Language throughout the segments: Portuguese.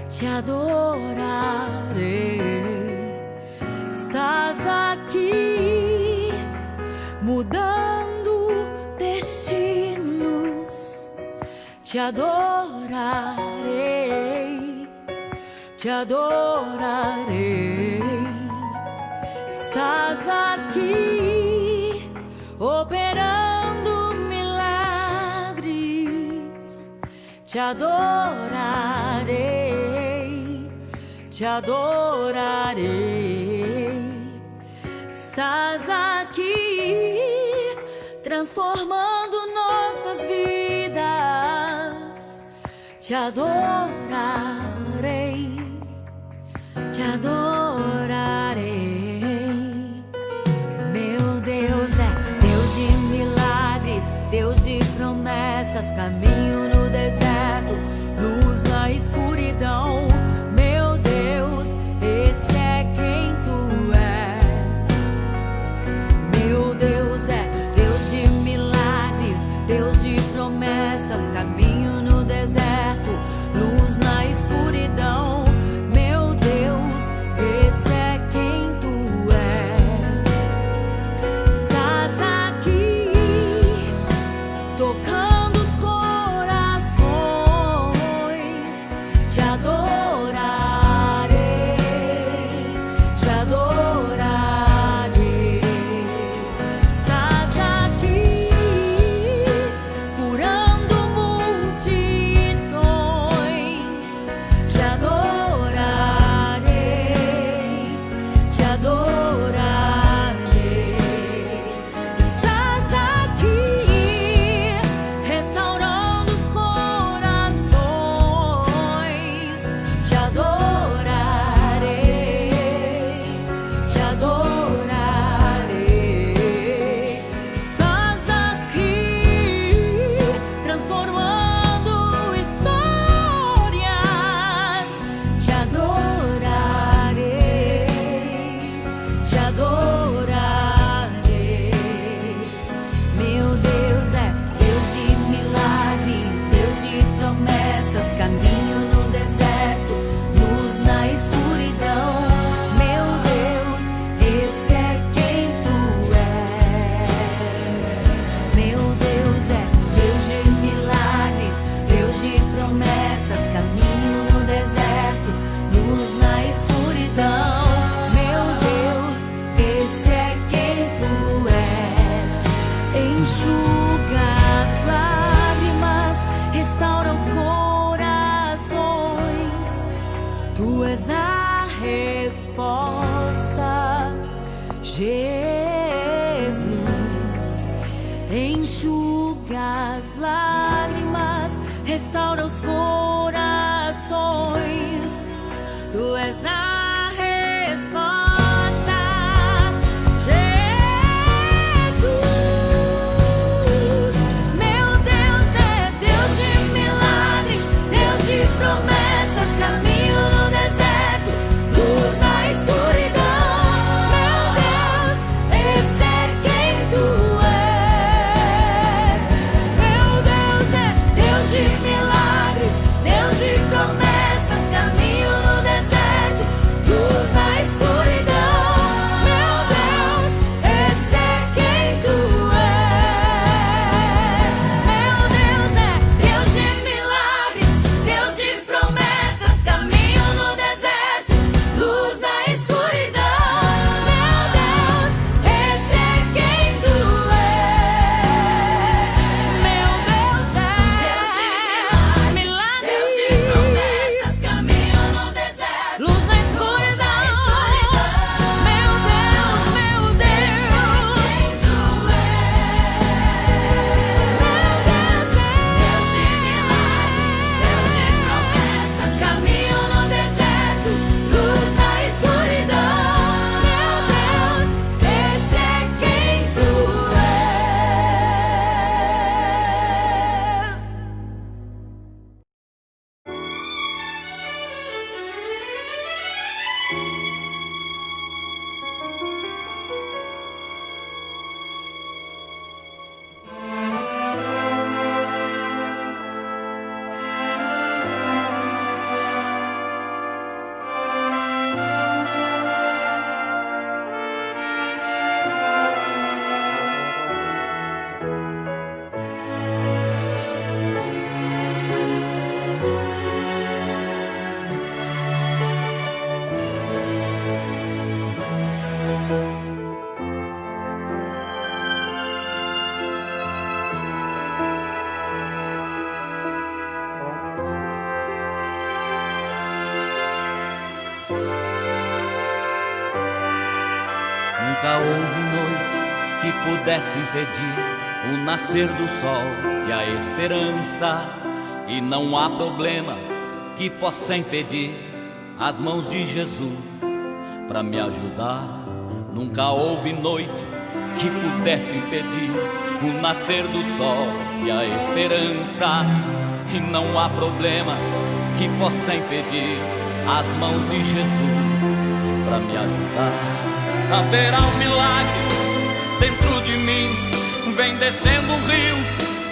te adorarei. Estás aqui, mudando destinos. Te adorarei, te adorarei. Estás aqui, operando milagres. Te adorarei, te adorarei. Estás aqui, transformando nossas vidas. Te adorarei, te adorarei. Meu Deus é Deus de milagres, Deus de promessas, caminho no deserto, luz na escuridão. Meu Deus, esse é quem tu és. Meu Deus é Deus de milagres, Deus de promessas, caminho no deserto, luz na escuridão. Meu Deus, esse é quem tu és. Estás aqui, tocando os corações. Te adorarei, te adorarei. Estás aqui, curando multidões. Te adorarei, te adorarei. Estás aqui, restaurando os corações. Te adorarei, te adorarei. Estás aqui, transformando histórias. Te adorarei, te adorarei. Meu Deus é Deus de milagres, Deus de promessas, caminho no deserto, luz na escuridão. Meu Deus, esse é quem tu és. Meu Deus é Deus de milagres, Deus de promessas, caminho no deserto, luz na escuridão. Meu Deus, esse é quem tu és. Enxuga as lágrimas, restaura os corações. Tu és a resposta, Jesus. Enxuga as lágrimas, restaura os corações. Tu és a resposta, Jesus. Meu Deus é Deus de milagres, Deus de promessas, caminho no deserto, luz na escuridão. Meu Deus, esse é quem tu és. Meu Deus é Deus de milagres, Deus de promessas, caminho no deserto, luz na escuridão. Meu Deus, esse é quem tu és. Meu Deus é Deus de milagres, Deus de promessas. que pudesse impedir o nascer do sol e a esperança. E não há problema que possa impedir as mãos de Jesus para me ajudar. Nunca houve noite que pudesse impedir o nascer do sol e a esperança. E não há problema que possa impedir as mãos de Jesus para me ajudar. Haverá um milagre dentro de mim, vem descendo um rio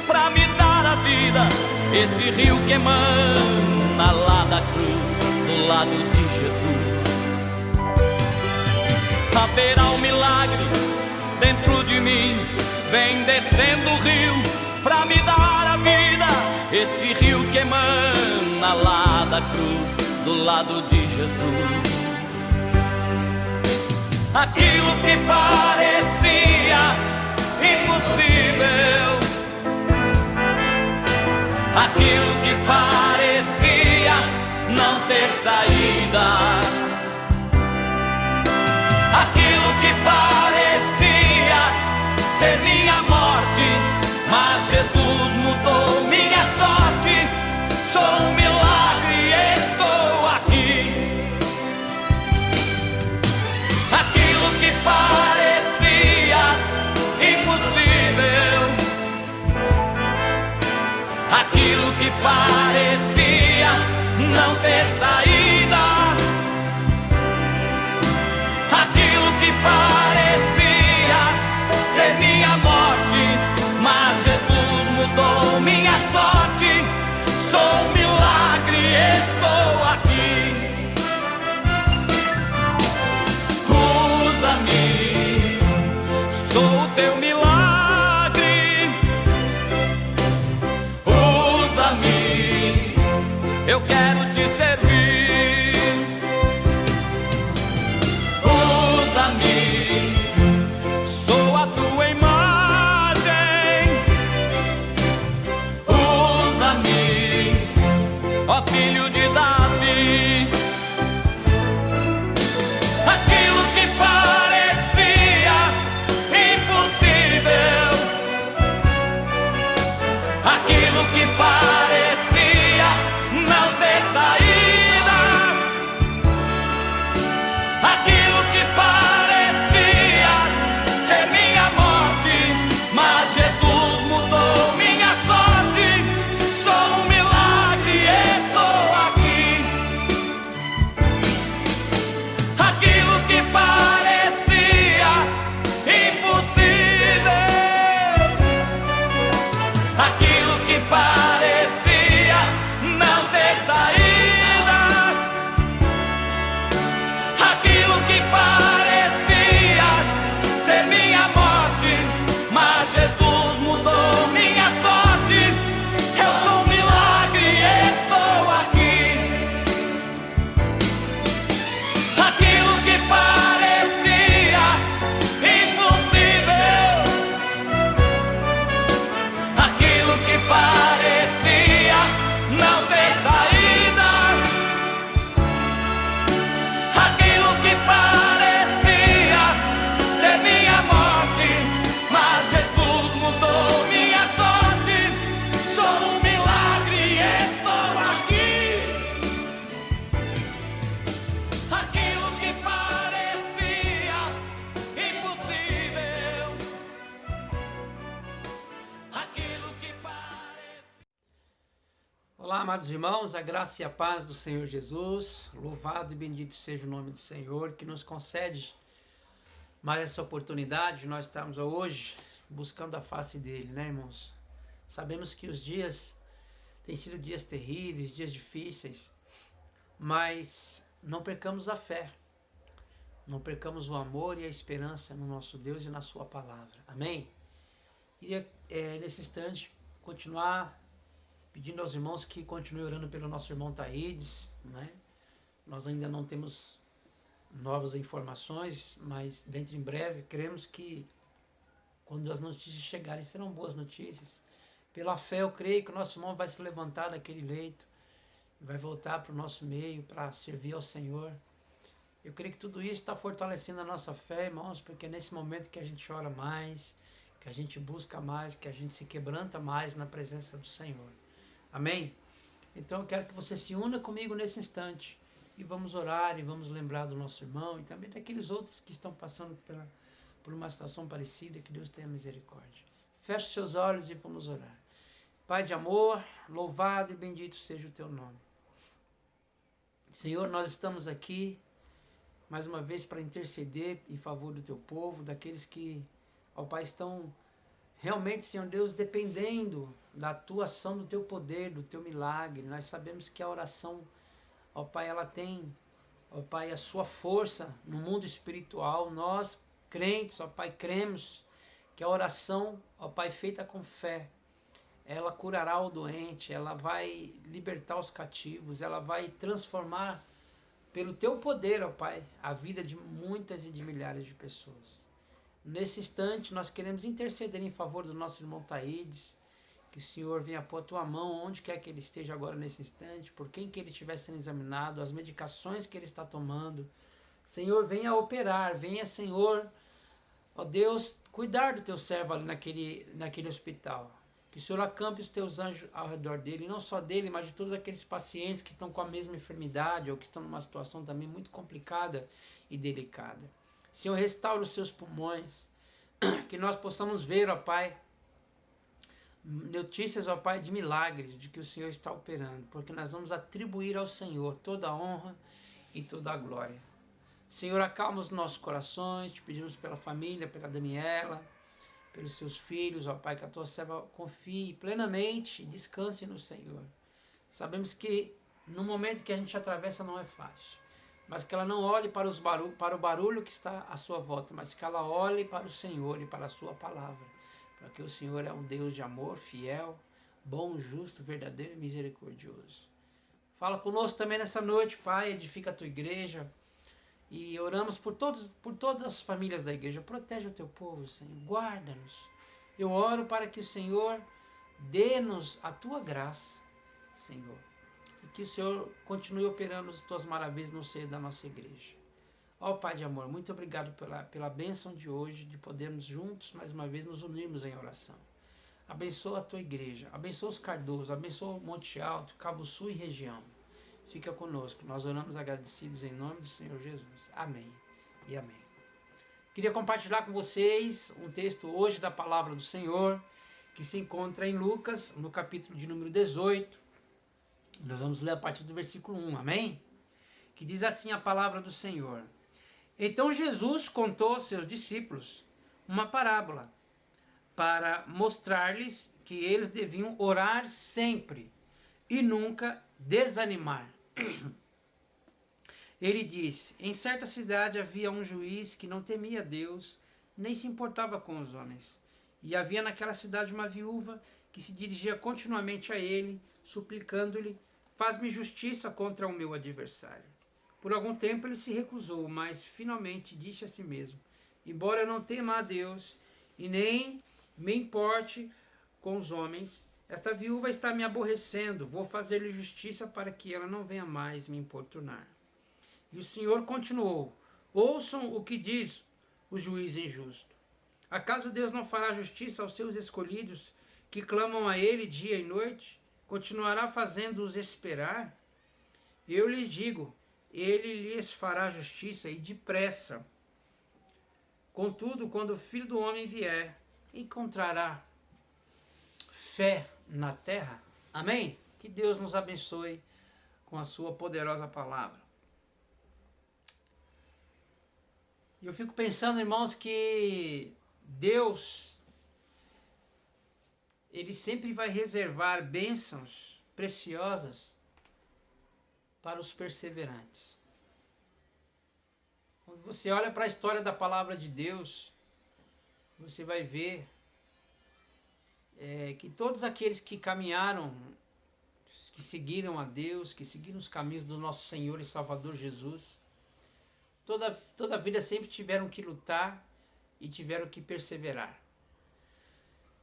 pra me dar a vida. Este rio que emana lá da cruz, do lado de Jesus. Haverá um milagre dentro de mim, vem descendo o rio pra me dar a vida. Este rio que emana lá da cruz, do lado de Jesus. Aquilo que parecia impossível, aquilo que parecia não ter saída, aquilo que parecia ser minha morte, mas Jesus mudou minha sorte. Sou um milagre e estou aqui. Aquilo que parecia impossível, aquilo que parecia não ter saída, aquilo que parecia ser minha morte, mas Jesus mudou minha sorte. Sou um milagre, estou aqui. Usa-me, sou o teu milagre. Usa-me, eu quero te servir. Usa-me, sou a tua imagem. Usa-me, ó filho de Davi. Aquilo que parecia impossível, aquilo que parecia não ter saída, aquilo que parecia ser minha morte, mas Jesus mudou minha sorte. Sou um milagre, estou aqui. Aquilo que parecia impossível, aquilo que parecia não ter saída, aquilo que parecia ser minha morte, mas Jesus mudou minha sorte. Eu sou um milagre, estou aqui. Aquilo que parecia impossível, aquilo que parecia não ter saída, aquilo que parecia ser minha morte, mas Jesus mudou minha sorte. Sou um milagre, estou aqui. Aquilo que parecia impossível, aquilo que parecia. Olá, amados irmãos, a graça e a paz do Senhor Jesus. Louvado e bendito seja o nome do Senhor, que nos concede mais essa oportunidade de nós estarmos hoje buscando a face dele, né, irmãos? Sabemos que os dias têm sido dias terríveis, dias difíceis, mas não percamos a fé, não percamos o amor e a esperança no nosso Deus e na sua palavra. Amém? Queria, nesse instante, continuar pedindo aos irmãos que continuem orando pelo nosso irmão Taídes, né? Nós ainda não temos novas informações, mas dentro em breve, cremos que quando as notícias chegarem, serão boas notícias. Pela fé, eu creio que o nosso irmão vai se levantar daquele leito, vai voltar para o nosso meio, para servir ao Senhor. Eu creio que tudo isso está fortalecendo a nossa fé, irmãos, porque é nesse momento que a gente ora mais, que a gente busca mais, que a gente se quebranta mais na presença do Senhor. Amém? Então eu quero que você se una comigo nesse instante e vamos orar e vamos lembrar do nosso irmão e também daqueles outros que estão passando por uma situação parecida, que Deus tenha misericórdia. Feche seus olhos e vamos orar. Pai de amor, louvado e bendito seja o teu nome. Senhor, nós estamos aqui mais uma vez para interceder em favor do teu povo, daqueles que, ó Pai, estão realmente, Senhor Deus, dependendo da tua ação, do teu poder, do teu milagre. Nós sabemos que a oração, ó Pai, ela tem, ó Pai, a sua força no mundo espiritual. Nós, crentes, ó Pai, cremos que a oração, ó Pai, feita com fé, ela curará o doente, ela vai libertar os cativos, ela vai transformar pelo teu poder, ó Pai, a vida de muitas e de milhares de pessoas. Nesse instante, nós queremos interceder em favor do nosso irmão Taídes, que o Senhor venha pôr a tua mão onde quer que ele esteja agora nesse instante, por quem que ele estiver sendo examinado, as medicações que ele está tomando. Senhor, venha operar, venha, Senhor, ó Deus, cuidar do teu servo ali naquele hospital. Que o Senhor acampe os teus anjos ao redor dele, e não só dele, mas de todos aqueles pacientes que estão com a mesma enfermidade ou que estão numa situação também muito complicada e delicada. Senhor, restaure os seus pulmões, que nós possamos ver, ó Pai, notícias, ó Pai, de milagres, de que o Senhor está operando, porque nós vamos atribuir ao Senhor toda a honra e toda a glória. Senhor, acalma os nossos corações, te pedimos pela família, pela Daniela, pelos seus filhos, ó Pai, que a tua serva confie plenamente e descanse no Senhor. Sabemos que no momento que a gente atravessa não é fácil, mas que ela não olhe para o barulho que está à sua volta, mas que ela olhe para o Senhor e para a sua palavra, porque o Senhor é um Deus de amor, fiel, bom, justo, verdadeiro e misericordioso. Fala conosco também nessa noite, Pai, edifica a tua igreja, e oramos por todas as famílias da igreja. Protege o teu povo, Senhor. Guarda-nos. Eu oro para que o Senhor dê-nos a tua graça, Senhor. E que o Senhor continue operando as tuas maravilhas no seio da nossa igreja. Ó Pai de amor, muito obrigado pela bênção de hoje, de podermos juntos, mais uma vez, nos unirmos em oração. Abençoa a tua igreja. Abençoa os Cardoso. Abençoa o Monte Alto, Cabo Sul e região. Fica conosco. Nós oramos agradecidos em nome do Senhor Jesus. Amém e amém. Queria compartilhar com vocês um texto hoje da palavra do Senhor, que se encontra em Lucas, no capítulo de número 18. Nós vamos ler a partir do versículo 1, amém? Que diz assim a palavra do Senhor. Então Jesus contou aos seus discípulos uma parábola, para mostrar-lhes que eles deviam orar sempre e nunca desanimar. Ele disse: em certa cidade havia um juiz que não temia Deus, nem se importava com os homens. E havia naquela cidade uma viúva que se dirigia continuamente a ele, suplicando-lhe: faz-me justiça contra o meu adversário. Por algum tempo ele se recusou, mas finalmente disse a si mesmo: embora eu não tema a Deus e nem me importe com os homens, esta viúva está me aborrecendo, vou fazer-lhe justiça para que ela não venha mais me importunar. E o Senhor continuou: ouçam o que diz o juiz injusto. Acaso Deus não fará justiça aos seus escolhidos, que clamam a Ele dia e noite? Continuará fazendo-os esperar? Eu lhes digo, Ele lhes fará justiça e depressa. Contudo, quando o Filho do Homem vier, encontrará fé na terra? Amém? Que Deus nos abençoe com a sua poderosa palavra. E eu fico pensando, irmãos, que Deus, Ele sempre vai reservar bênçãos preciosas para os perseverantes. Quando você olha para a história da palavra de Deus, você vai ver que todos aqueles que caminharam, que seguiram a Deus, que seguiram os caminhos do nosso Senhor e Salvador Jesus, toda a vida sempre tiveram que lutar e tiveram que perseverar.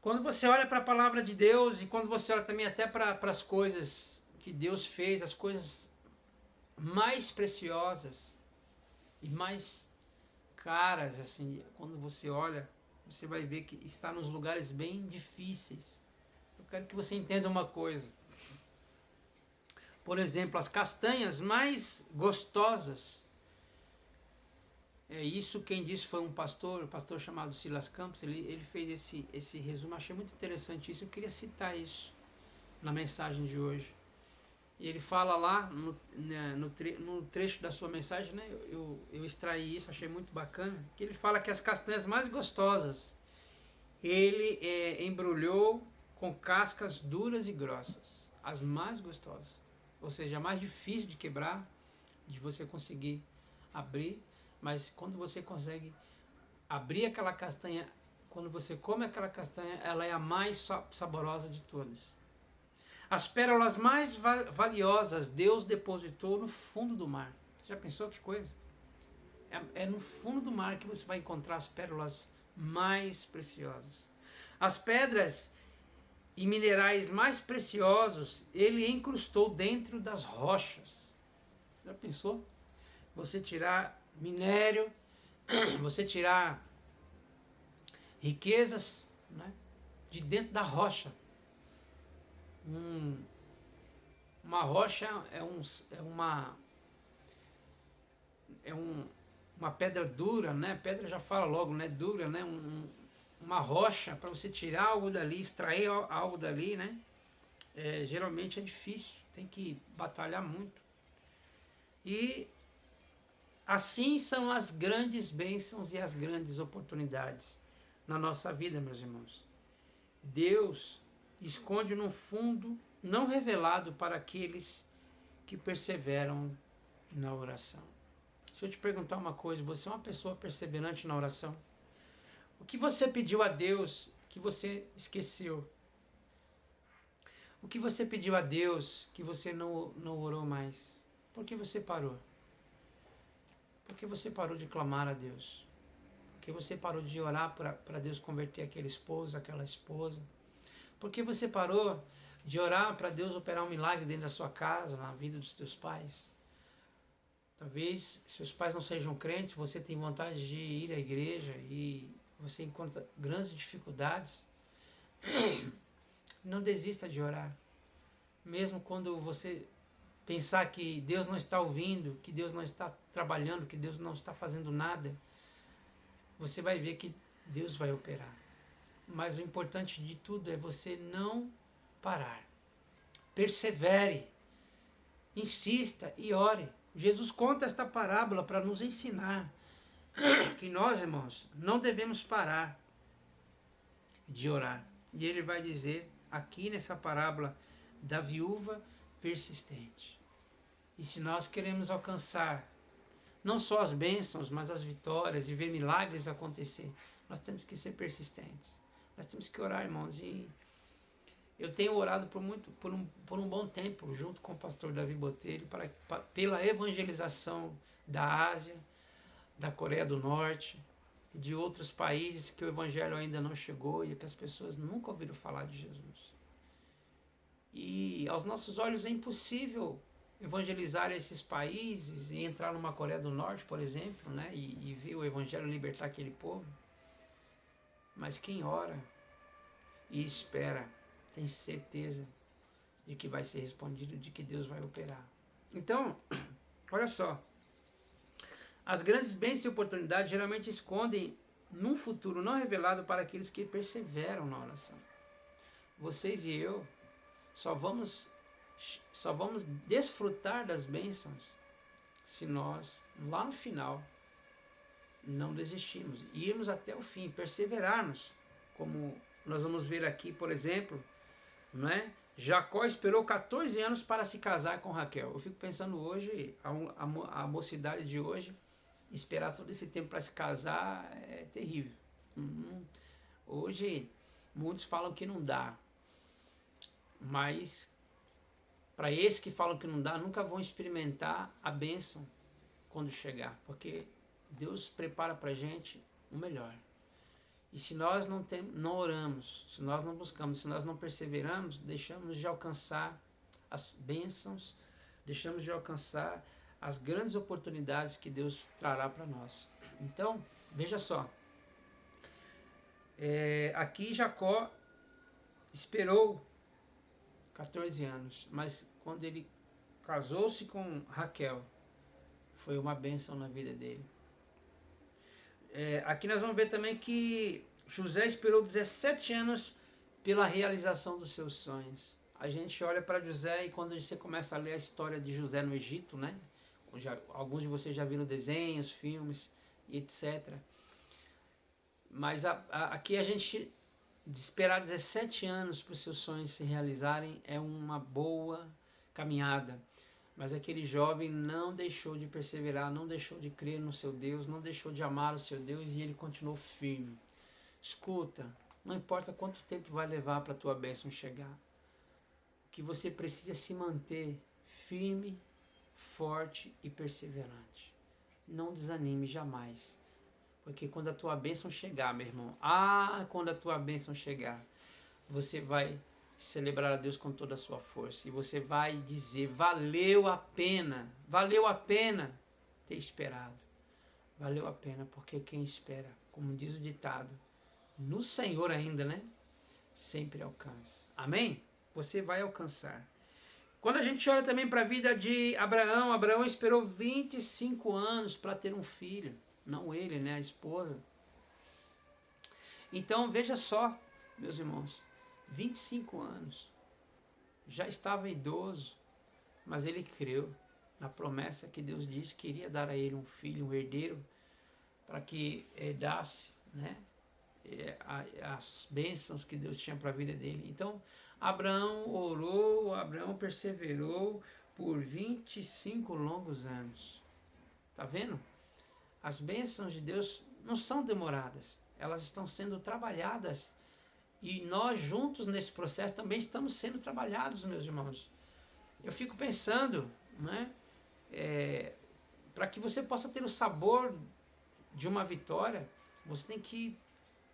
Quando você olha para a palavra de Deus e quando você olha também até para as coisas que Deus fez, as coisas mais preciosas, e mais caras, assim, quando você olha, você vai ver que está nos lugares bem difíceis. Eu quero que você entenda uma coisa. Por exemplo, as castanhas mais gostosas, isso quem disse foi um pastor chamado Silas Campos, ele fez esse resumo, achei muito interessante isso, eu queria citar isso na mensagem de hoje. E ele fala lá no trecho da sua mensagem, né, eu extraí isso, achei muito bacana, que ele fala que as castanhas mais gostosas ele embrulhou com cascas duras e grossas, as mais gostosas, ou seja, a mais difícil de quebrar, de você conseguir abrir, mas quando você consegue abrir aquela castanha, quando você come aquela castanha, ela é a mais saborosa de todas. As pérolas mais valiosas Deus depositou no fundo do mar. Já pensou que coisa? É no fundo do mar que você vai encontrar as pérolas mais preciosas. As pedras e minerais mais preciosos Ele incrustou dentro das rochas. Já pensou? Você tirar minério, você tirar riquezas, né, de dentro da rocha. Uma rocha uma pedra dura, né? Pedra já fala logo, né? Dura, né? Uma rocha, para você tirar algo dali, extrair algo dali, né? Geralmente é difícil, tem que batalhar muito. E assim são as grandes bênçãos e as grandes oportunidades na nossa vida, meus irmãos. Deus esconde no fundo não revelado para aqueles que perseveram na oração. Deixa eu te perguntar uma coisa, você é uma pessoa perseverante na oração? O que você pediu a Deus que você esqueceu? O que você pediu a Deus que você não orou mais? Por que você parou? Por que você parou de clamar a Deus? Por que você parou de orar para Deus converter aquele esposo, aquela esposa? Por que você parou de orar para Deus operar um milagre dentro da sua casa, na vida dos teus pais? Talvez seus pais não sejam crentes, você tem vontade de ir à igreja e você encontra grandes dificuldades. Não desista de orar. Mesmo quando você pensar que Deus não está ouvindo, que Deus não está trabalhando, que Deus não está fazendo nada, você vai ver que Deus vai operar. Mas o importante de tudo é você não parar. Persevere, insista e ore. Jesus conta esta parábola para nos ensinar que nós, irmãos, não devemos parar de orar. E ele vai dizer aqui nessa parábola da viúva persistente. E se nós queremos alcançar não só as bênçãos, mas as vitórias e ver milagres acontecer, nós temos que ser persistentes. Nós temos que orar, irmãos, e eu tenho orado por um bom tempo, junto com o pastor Davi Botelho, pela evangelização da Ásia, da Coreia do Norte e de outros países que o evangelho ainda não chegou e que as pessoas nunca ouviram falar de Jesus. E aos nossos olhos é impossível evangelizar esses países e entrar numa Coreia do Norte, por exemplo, né, e ver o evangelho libertar aquele povo. Mas quem ora e espera tem certeza de que vai ser respondido, de que Deus vai operar. Então, olha só, as grandes bênçãos e oportunidades geralmente escondem num futuro não revelado para aqueles que perseveram na oração. Vocês e eu só vamos desfrutar das bênçãos se nós, lá no final, não desistirmos, irmos até o fim, perseverarmos, como nós vamos ver aqui, por exemplo, não é? Jacó esperou 14 anos para se casar com Raquel. Eu fico pensando hoje, a mocidade de hoje, esperar todo esse tempo para se casar é terrível. Hoje, muitos falam que não dá, mas para esses que falam que não dá, nunca vão experimentar a bênção quando chegar, porque Deus prepara para a gente o melhor. E se nós não oramos, se nós não buscamos, se nós não perseveramos, deixamos de alcançar as bênçãos, deixamos de alcançar as grandes oportunidades que Deus trará para nós. Então, veja só. Aqui Jacó esperou 14 anos, mas quando ele casou-se com Raquel, foi uma bênção na vida dele. Aqui nós vamos ver também que José esperou 17 anos pela realização dos seus sonhos. A gente olha para José e quando você começa a ler a história de José no Egito, né? Alguns de vocês já viram desenhos, filmes, etc. Mas aqui a gente de esperar 17 anos para os seus sonhos se realizarem é uma boa caminhada. Mas aquele jovem não deixou de perseverar, não deixou de crer no seu Deus, não deixou de amar o seu Deus e ele continuou firme. Escuta, não importa quanto tempo vai levar para a tua bênção chegar. O que você precisa é se manter firme, forte e perseverante. Não desanime jamais. Porque quando a tua bênção chegar, meu irmão, quando a tua bênção chegar, você vai celebrar a Deus com toda a sua força. E você vai dizer, valeu a pena ter esperado. Valeu a pena, porque quem espera, como diz o ditado, no Senhor ainda, né? Sempre alcança. Amém? Você vai alcançar. Quando a gente olha também para a vida de Abraão, Abraão esperou 25 anos para ter um filho. Não ele, né? A esposa. Então, veja só, meus irmãos, 25 anos. Já estava idoso, mas ele creu na promessa que Deus disse que iria dar a ele um filho, um herdeiro, para que herdasse, né, as bênçãos que Deus tinha para a vida dele. Então, Abraão orou, Abraão perseverou por 25 longos anos. Tá vendo? As bênçãos de Deus não são demoradas, elas estão sendo trabalhadas. E nós juntos nesse processo também estamos sendo trabalhados, meus irmãos. Eu fico pensando, né, para que você possa ter o sabor de uma vitória, você tem que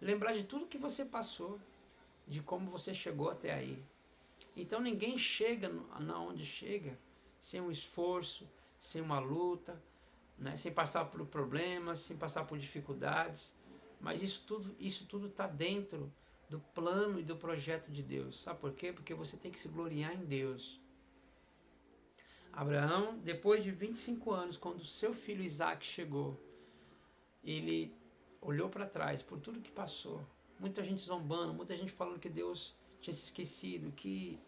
lembrar de tudo que você passou, de como você chegou até aí. Então ninguém chega na onde chega sem um esforço, sem uma luta, né, sem passar por problemas, sem passar por dificuldades. Mas isso tudo está dentro do plano e do projeto de Deus. Sabe por quê? Porque você tem que se gloriar em Deus. Abraão, depois de 25 anos, quando seu filho Isaac chegou, ele olhou para trás por tudo que passou. Muita gente zombando, muita gente falando que Deus tinha se esquecido, que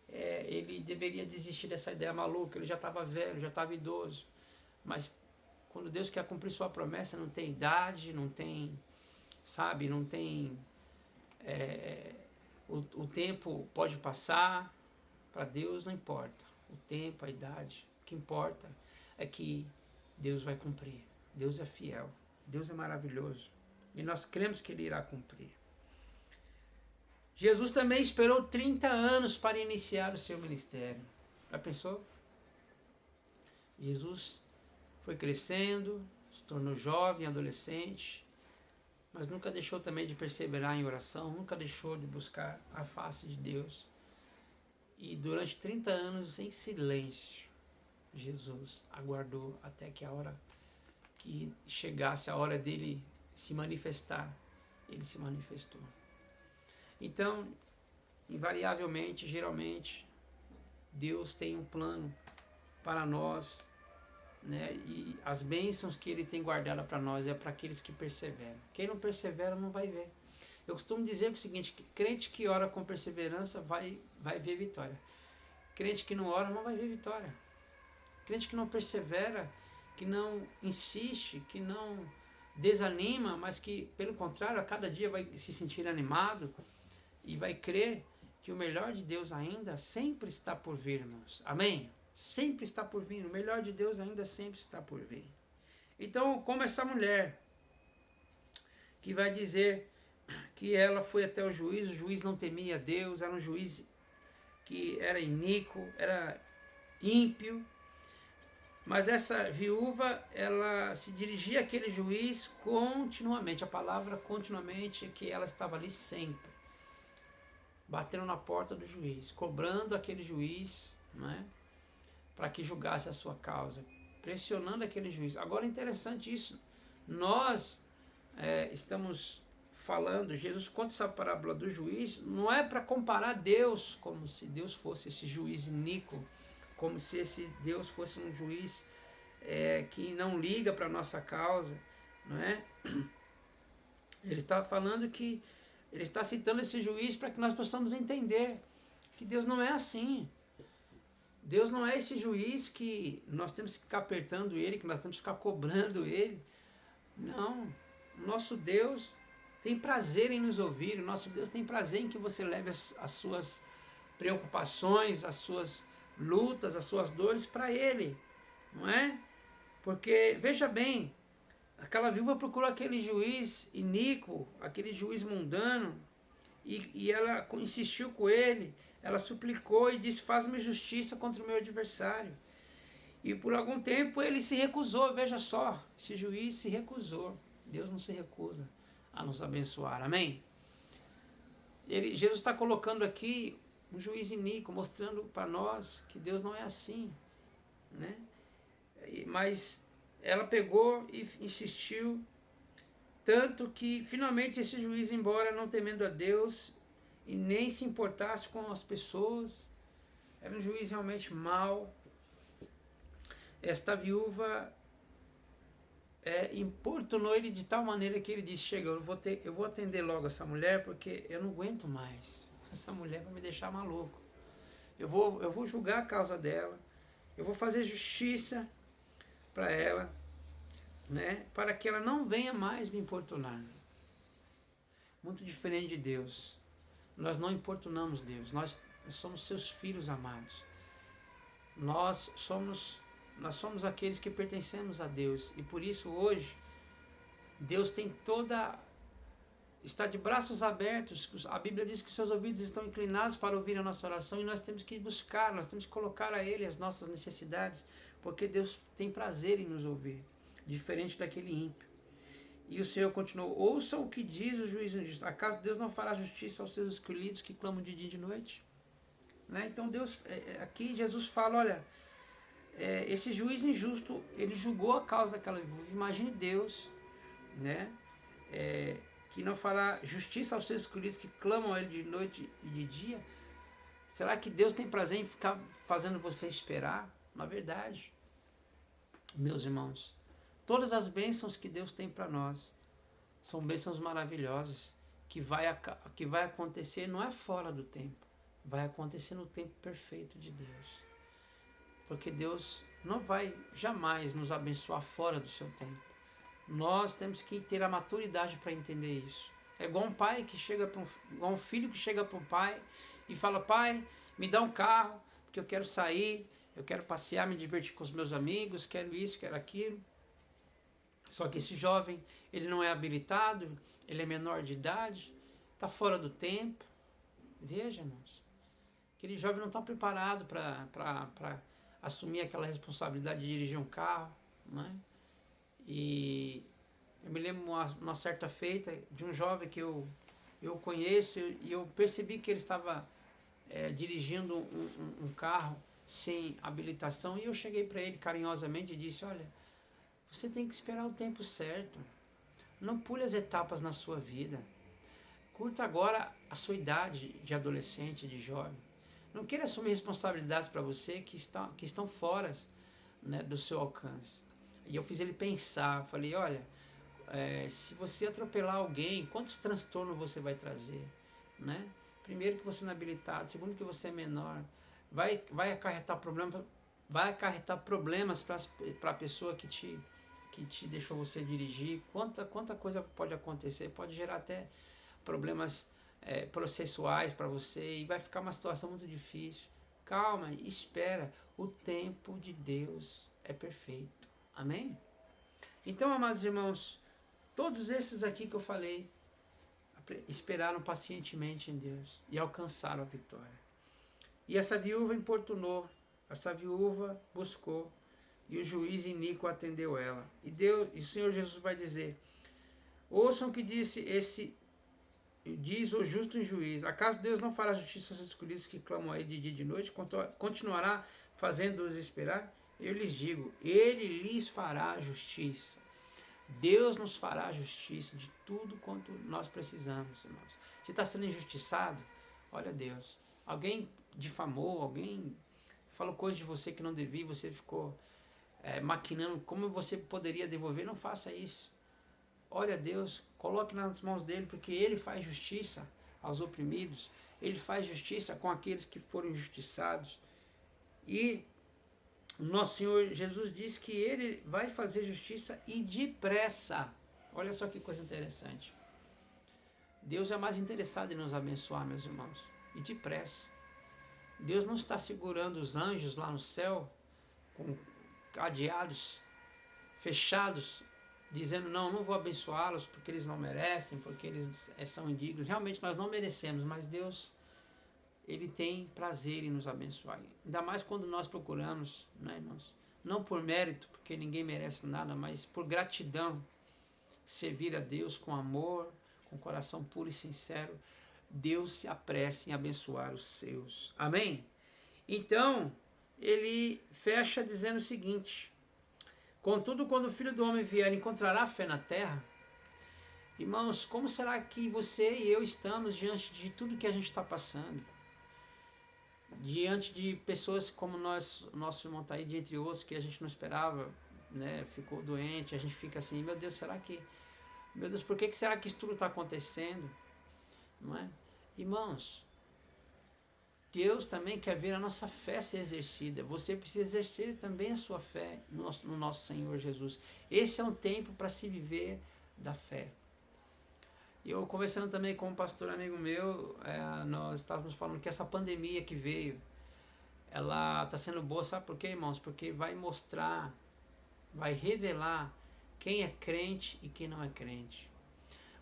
ele deveria desistir dessa ideia maluca, ele já estava velho, já estava idoso. Mas quando Deus quer cumprir sua promessa, não tem idade, não tem, sabe, não tem... o tempo pode passar, para Deus não importa. O tempo, a idade, o que importa é que Deus vai cumprir. Deus é fiel, Deus é maravilhoso e nós cremos que Ele irá cumprir. Jesus também esperou 30 anos para iniciar o seu ministério. Já pensou? Jesus foi crescendo, se tornou jovem, adolescente, mas nunca deixou também de perseverar em oração, nunca deixou de buscar a face de Deus. E durante 30 anos, em silêncio, Jesus aguardou até que a hora que chegasse a hora dele se manifestar, ele se manifestou. Então, invariavelmente, geralmente, Deus tem um plano para nós, né? E as bênçãos que Ele tem guardado para nós é para aqueles que perseveram. Quem não persevera não vai ver. Eu costumo dizer o seguinte, que crente que ora com perseverança vai ver vitória. Crente que não ora não vai ver vitória. Crente que não persevera, que não insiste, que não desanima, mas que, pelo contrário, a cada dia vai se sentir animado e vai crer que o melhor de Deus ainda sempre está por vir, irmãos. Amém? Sempre está por vir. O melhor de Deus ainda sempre está por vir. Então, como essa mulher que vai dizer que ela foi até o juiz não temia Deus, era um juiz que era iníquo, era ímpio, mas essa viúva, ela se dirigia àquele juiz continuamente. A palavra continuamente é que ela estava ali sempre, batendo na porta do juiz, cobrando aquele juiz, né, para que julgasse a sua causa, pressionando aquele juiz. Agora é interessante isso, nós estamos falando, Jesus conta essa parábola do juiz, não é para comparar Deus como se Deus fosse esse juiz iníquo, como se esse Deus fosse um juiz que não liga para a nossa causa, não é? Ele está falando que, ele está citando esse juiz para que nós possamos entender que Deus não é assim. Deus não é esse juiz que nós temos que ficar apertando ele, que nós temos que ficar cobrando ele. Não, o nosso Deus tem prazer em nos ouvir, o nosso Deus tem prazer em que você leve as suas preocupações, as suas lutas, as suas dores para Ele, não é? Porque, veja bem, aquela viúva procurou aquele juiz iníquo, aquele juiz mundano, e ela insistiu com ele, ela suplicou e disse, faz-me justiça contra o meu adversário. E por algum tempo ele se recusou, veja só, esse juiz se recusou. Deus não se recusa a nos abençoar, amém? Jesus está colocando aqui um juiz iníquo, mostrando para nós que Deus não é assim, né? Mas ela pegou e insistiu, tanto que finalmente esse juiz, embora não temendo a Deus e nem se importasse com as pessoas, era um juiz realmente mau. Esta viúva importunou ele de tal maneira que ele disse, chega, eu vou atender logo essa mulher, porque eu não aguento mais, essa mulher vai me deixar maluco, eu vou julgar a causa dela, eu vou fazer justiça para ela, né, para que ela não venha mais me importunar. Muito diferente de Deus, nós não importunamos Deus, nós somos seus filhos amados, nós somos aqueles que pertencemos a Deus, e por isso hoje Deus está de braços abertos. A Bíblia diz que seus ouvidos estão inclinados para ouvir a nossa oração, e nós temos que buscar, nós temos que colocar a Ele as nossas necessidades, porque Deus tem prazer em nos ouvir, diferente daquele ímpio. E o Senhor continuou, ouçam o que diz o juiz injusto, acaso Deus não fará justiça aos seus escolhidos que clamam de dia e de noite? Né? Então Deus, aqui Jesus fala, olha, esse juiz injusto, ele julgou a causa daquela viúva. Imagine Deus, né, que não fará justiça aos seus escolhidos que clamam a Ele de noite e de dia. Será que Deus tem prazer em ficar fazendo você esperar? Na verdade, meus irmãos, todas as bênçãos que Deus tem para nós são bênçãos maravilhosas, que vai acontecer, não é fora do tempo, vai acontecer no tempo perfeito de Deus. Porque Deus não vai jamais nos abençoar fora do seu tempo. Nós temos que ter a maturidade para entender isso. É igual um pai que chega igual um filho que chega para o pai e fala, pai, me dá um carro, porque eu quero sair, eu quero passear, me divertir com os meus amigos, quero isso, quero aquilo. Só que esse jovem, ele não é habilitado, ele é menor de idade, está fora do tempo. Veja, irmãos, aquele jovem não está preparado para assumir aquela responsabilidade de dirigir um carro, né? E eu me lembro uma certa feita de um jovem que eu conheço, e eu percebi que ele estava dirigindo um carro sem habilitação, e eu cheguei para ele carinhosamente e disse, olha, você tem que esperar o tempo certo, não pule as etapas na sua vida, curta agora a sua idade de adolescente, de jovem. Não queira assumir responsabilidades para você que estão fora, né, do seu alcance. E eu fiz ele pensar, falei, olha, se você atropelar alguém, quantos transtornos você vai trazer? Né? Primeiro que você não é habilitado, segundo que você é menor, vai acarretar problemas para a pessoa que te deixou você dirigir. Quanta coisa pode acontecer, pode gerar até problemas processuais para você, e vai ficar uma situação muito difícil. Calma, espera, o tempo de Deus é perfeito, amém? Então, amados irmãos, todos esses aqui que eu falei esperaram pacientemente em Deus e alcançaram a vitória. E essa viúva importunou, essa viúva buscou, e o juiz iníquo atendeu ela. E o Senhor Jesus vai dizer, ouçam o que disse diz o justo em juiz: acaso Deus não fará justiça aos escolhidos que clamam a ele de dia e de noite? Continuará fazendo-os esperar? Eu lhes digo, ele lhes fará justiça. Deus nos fará justiça de tudo quanto nós precisamos, irmãos. Se está sendo injustiçado, olha Deus. Alguém difamou, alguém falou coisa de você que não devia, você ficou maquinando como você poderia devolver. Não faça isso. Olha a Deus, coloque nas mãos dele, porque ele faz justiça aos oprimidos, ele faz justiça com aqueles que foram injustiçados. E nosso Senhor Jesus disse que ele vai fazer justiça e depressa. Olha só que coisa interessante. Deus é mais interessado em nos abençoar, meus irmãos, e depressa. Deus não está segurando os anjos lá no céu com cadeados fechados, dizendo não vou abençoá-los porque eles não merecem, porque eles são indignos. Realmente nós não merecemos, mas Deus, ele tem prazer em nos abençoar. Ainda mais quando nós procuramos, né, irmãos? Não por mérito, porque ninguém merece nada, mas por gratidão, servir a Deus com amor, com coração puro e sincero. Deus se apressa em abençoar os seus. Amém? Então, ele fecha dizendo o seguinte: contudo, quando o Filho do Homem vier, encontrará fé na terra? Irmãos, como será que você e eu estamos diante de tudo que a gente está passando? Diante de pessoas como nosso irmão Taíde, entre outros, que a gente não esperava, né? Ficou doente, a gente fica assim, meu Deus, por que será que isso tudo está acontecendo? Não é? Irmãos, Deus também quer ver a nossa fé ser exercida. Você precisa exercer também a sua fé no nosso Senhor Jesus. Esse é um tempo para se viver da fé. Eu conversando também com um pastor amigo meu, nós estávamos falando que essa pandemia que veio, ela está sendo boa, sabe por quê, irmãos? Porque vai mostrar, vai revelar quem é crente e quem não é crente.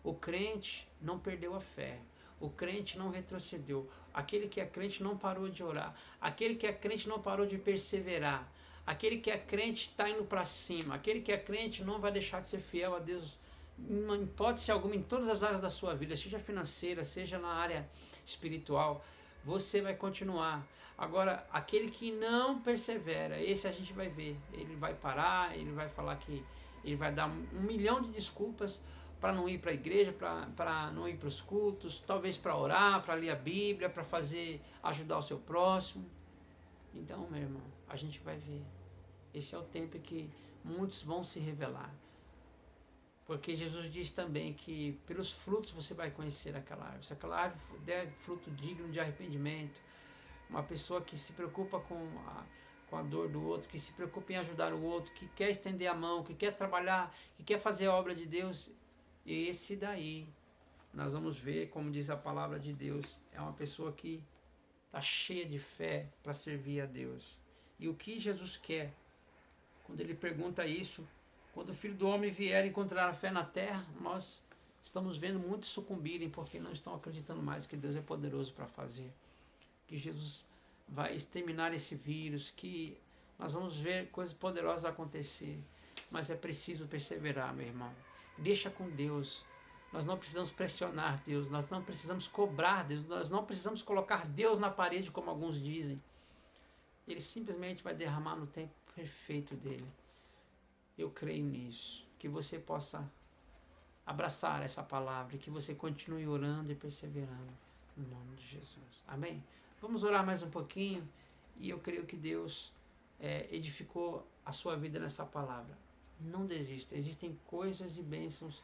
O crente não perdeu a fé. O crente não retrocedeu. Aquele que é crente não parou de orar. Aquele que é crente não parou de perseverar. Aquele que é crente está indo para cima. Aquele que é crente não vai deixar de ser fiel a Deus, em hipótese alguma, em todas as áreas da sua vida, seja financeira, seja na área espiritual. Você vai continuar. Agora, aquele que não persevera, esse a gente vai ver. Ele vai parar, ele vai falar que ele vai dar 1 milhão de desculpas para não ir para a igreja, para não ir para os cultos, talvez para orar, para ler a Bíblia, para ajudar o seu próximo. Então, meu irmão, a gente vai ver. Esse é o tempo em que muitos vão se revelar. Porque Jesus diz também que pelos frutos você vai conhecer aquela árvore. Se aquela árvore der fruto digno de arrependimento, uma pessoa que se preocupa com a dor do outro, que se preocupa em ajudar o outro, que quer estender a mão, que quer trabalhar, que quer fazer a obra de Deus, esse daí, nós vamos ver, como diz a palavra de Deus, é uma pessoa que está cheia de fé para servir a Deus. E o que Jesus quer, quando ele pergunta isso, quando o Filho do Homem vier encontrar a fé na terra, nós estamos vendo muitos sucumbirem porque não estão acreditando mais que Deus é poderoso para fazer. Que Jesus vai exterminar esse vírus, que nós vamos ver coisas poderosas acontecer. Mas é preciso perseverar, meu irmão. Deixa com Deus. Nós não precisamos pressionar Deus, nós não precisamos cobrar Deus, nós não precisamos colocar Deus na parede, como alguns dizem. Ele simplesmente vai derramar no tempo perfeito dele. Eu creio nisso. Que você possa abraçar essa palavra, que você continue orando e perseverando no nome de Jesus. Amém? Vamos orar mais um pouquinho e eu creio que Deus edificou a sua vida nessa palavra. Não desista. Existem coisas e bênçãos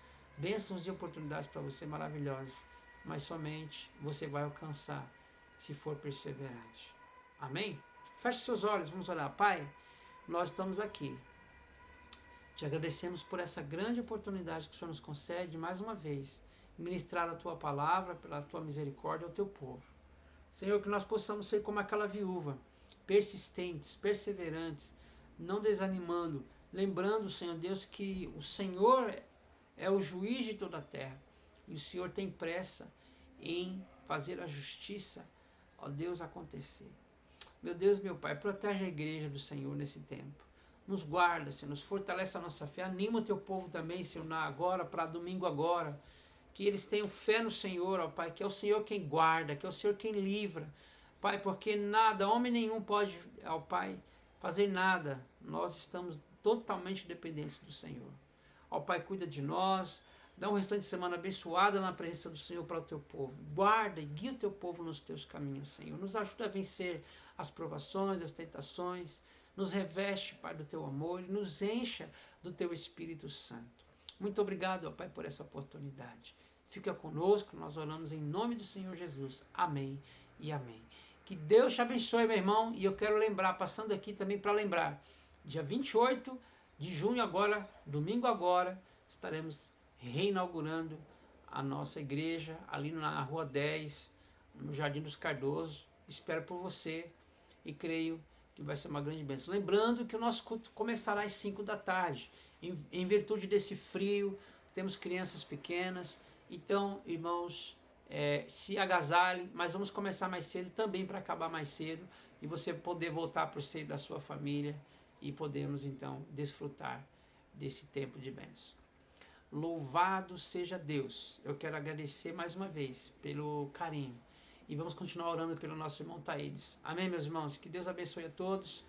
e oportunidades para você maravilhosas, mas somente você vai alcançar se for perseverante. Amém? Feche seus olhos, vamos orar. Pai, nós estamos aqui. Te agradecemos por essa grande oportunidade que o Senhor nos concede mais uma vez, ministrar a Tua palavra, pela Tua misericórdia ao Teu povo. Senhor, que nós possamos ser como aquela viúva, persistentes, perseverantes, não desanimando, lembrando, Senhor Deus, que o Senhor é o juiz de toda a terra e o Senhor tem pressa em fazer a justiça, ó Deus, acontecer. Meu Deus, meu Pai, protege a igreja do Senhor nesse tempo. Nos guarda, Senhor, nos fortalece a nossa fé, anima o Teu povo também, Senhor, agora, para domingo agora. que eles tenham fé no Senhor, ó Pai, que é o Senhor quem guarda, que é o Senhor quem livra, Pai, porque nada, homem nenhum pode, ó Pai, fazer nada. Nós estamos totalmente dependentes do Senhor. Ó Pai, cuida de nós, dá um restante de semana abençoada na presença do Senhor para o teu povo. Guarda e guia o teu povo nos teus caminhos, Senhor. Nos ajuda a vencer as provações, as tentações. Nos reveste, Pai, do teu amor e nos encha do teu Espírito Santo. Muito obrigado, ó Pai, por essa oportunidade. Fica conosco, nós oramos em nome do Senhor Jesus. Amém e amém. Que Deus te abençoe, meu irmão. E eu quero lembrar, passando aqui também para lembrar, dia 28 de junho agora, domingo agora, estaremos reinaugurando a nossa igreja ali na Rua 10, no Jardim dos Cardoso. Espero por você e creio que vai ser uma grande bênção. Lembrando que o nosso culto começará às 5 da tarde. Em virtude desse frio, temos crianças pequenas. Então, irmãos, se agasalhem, mas vamos começar mais cedo também para acabar mais cedo e você poder voltar para o seio da sua família e podemos então desfrutar desse tempo de bênção. Louvado seja Deus. Eu quero agradecer mais uma vez pelo carinho e vamos continuar orando pelo nosso irmão Taídes. Amém, meus irmãos? Que Deus abençoe a todos.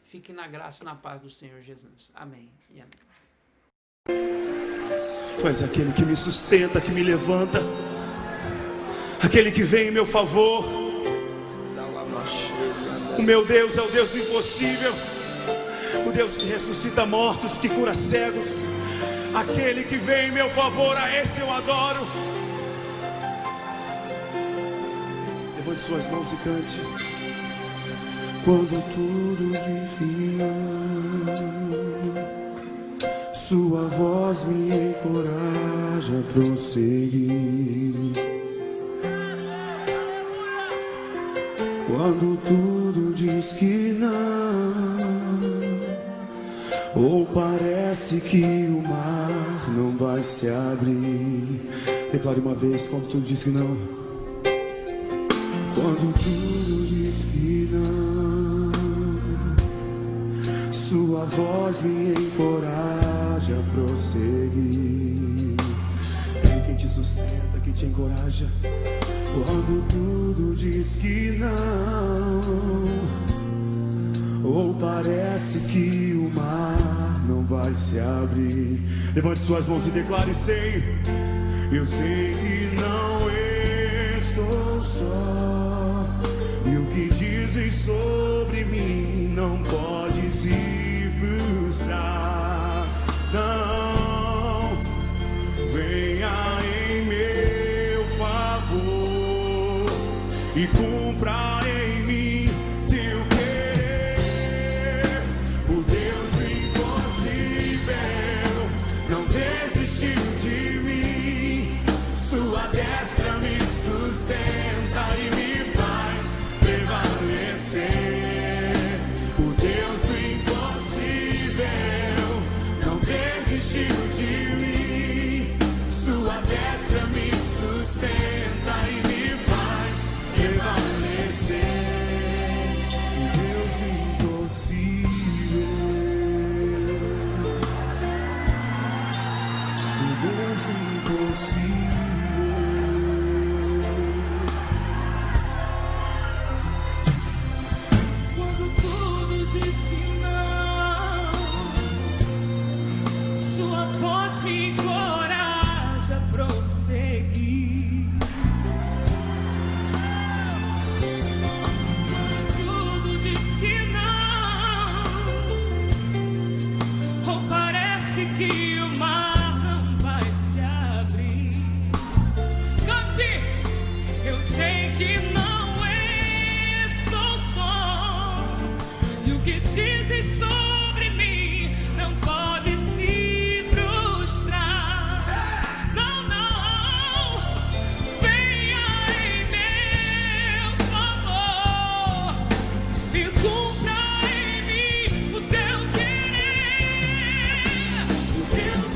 Fiquem na graça e na paz do Senhor Jesus. Amém e amém. Tu és aquele que me sustenta, que me levanta, aquele que vem em meu favor. O meu Deus é o Deus impossível, o Deus que ressuscita mortos, que cura cegos, aquele que vem em meu favor, a esse eu adoro. Levante suas mãos e cante. Quando tudo diz que não, sua voz me encoraja a prosseguir. Quando tudo diz que não, ou parece que o mar não vai se abrir. Declare uma vez, quando tudo diz que não. Quando tudo diz que não, sua voz me encoraja a prosseguir. Ele quem te sustenta, que te encoraja. Quando tudo diz que não, ou parece que o mar não vai se abrir. Levante suas mãos e declare: sei, eu sei que não estou só, e o que dizem sobre mim não pode se frustrar. Não, venha em meu favor e cumpra em mim teu querer. O Deus impossível não desistiu de mim, sua destra me sustenta e me faz prevalecer. O Deus impossível não desistiu de mim, sua destra me sustenta e me faz prevalecer. O Deus impossível, o Deus impossível. Quando tudo diz que não, sua voz me encoraja a prosseguir. Quando tudo diz que não, ou parece que o mar não vai se abrir. Cante, eu sei que não estou só, e o que dizem sobre mim não pode se frustrar. Não, não, venha em meu favor e cumpra em mim o teu querer. O Deus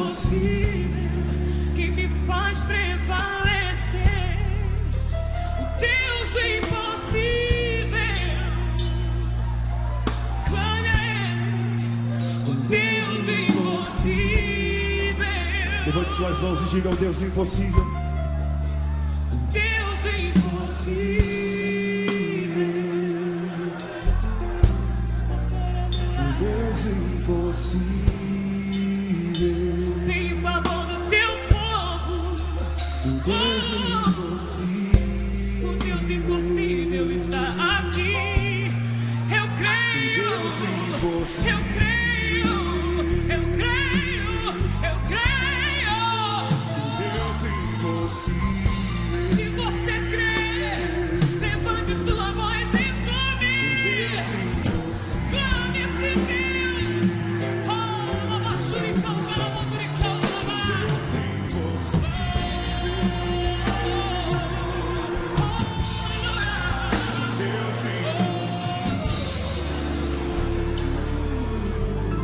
impossível que me faz prevalecer. O Deus do impossível, clame a Ele. O Deus do impossível. Levante suas mãos e diga ao Deus do impossível. O Deus do impossível. Impossível. Vem em favor do teu povo. Deus impossível. O Deus impossível está aqui. Eu creio. Deus impossível. Eu creio. Eu creio. Eu creio. Deus impossível. Se você crê, levante sua voz e clame. Clame esse Deus.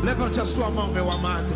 Levante a sua mão, meu amado.